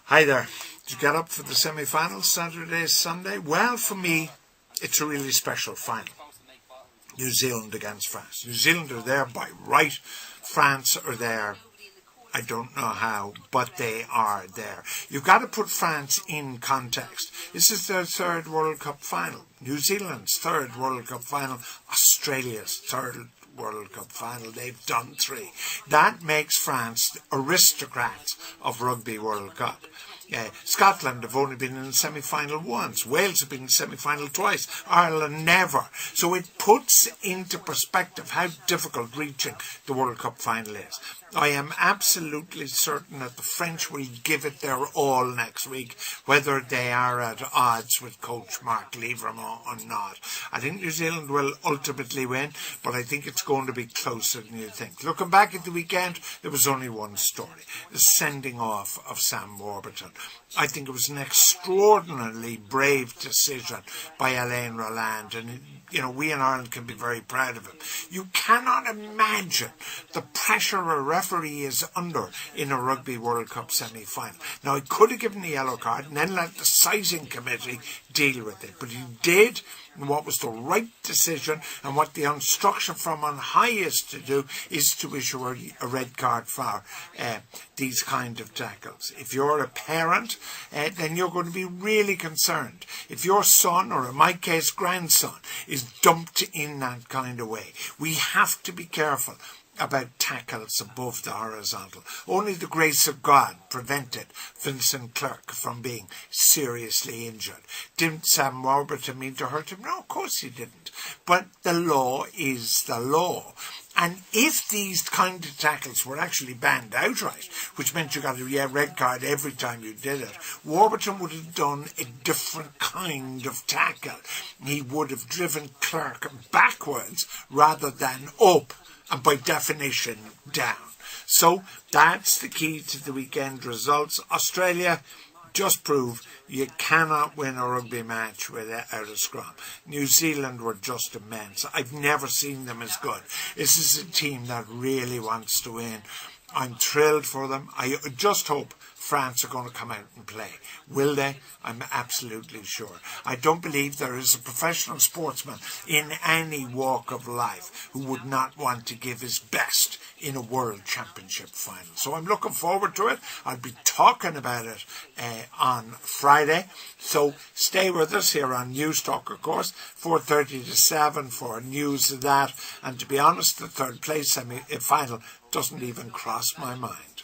Hi there. Did you get up for the semi-finals Saturday, Sunday? Well, for me, it's a really special final. New Zealand against France. New Zealand are there by right. France are there. I don't know how, but they are there. You've got to put France in context. This is their third World Cup final. New Zealand's third World Cup final. Australia's third World Cup final. They've done 3. That makes France the aristocrats of Rugby World Cup. Scotland have only been in the semi-final once. Wales have been in the semi-final twice. Ireland never. So it puts into perspective how difficult reaching the World Cup final is. I am absolutely certain that the French will give it their all next week, whether they are at odds with coach Mark Levermont or not. I think New Zealand will ultimately win, but I think it's going to be closer than you think. Looking back at the weekend, there was only one story, the sending off of Sam Warburton. I think it was an extraordinarily brave decision by Alain Roland, and we in Ireland can be very proud of him. You cannot imagine the pressure a referee is under in a Rugby World Cup semi-final. Now, he could have given the yellow card and then let the citing committee deal with it, but he did what was the right decision, and what the instruction from on high is to do is to issue a red card for these kind of tackles. If you're a parent, then you're going to be really concerned. If your son, or in my case grandson, is dumped in that kind of way, we have to be careful about tackles above the horizontal. Only the grace of God prevented Vincent Clerc from being seriously injured. Didn't Sam Warburton mean to hurt him? No, of course he didn't. But the law is the law. And if these kind of tackles were actually banned outright, which meant you got a red card every time you did it, Warburton would have done a different kind of tackle. He would have driven Clerc backwards rather than up, and by definition down. So that's the key to the weekend results. Australia just prove you cannot win a rugby match without a scrum. New Zealand were just immense. I've never seen them as good. This is a team that really wants to win. I'm thrilled for them. I just hope France are going to come out and play. Will they? I'm absolutely sure. I don't believe there is a professional sportsman in any walk of life who would not want to give his best in a World Championship final. So I'm looking forward to it. I'll be talking about it on Friday. So stay with us here on News Talk, of course, 4:30 to 7 for news of that. And to be honest, the third place final doesn't even cross my mind.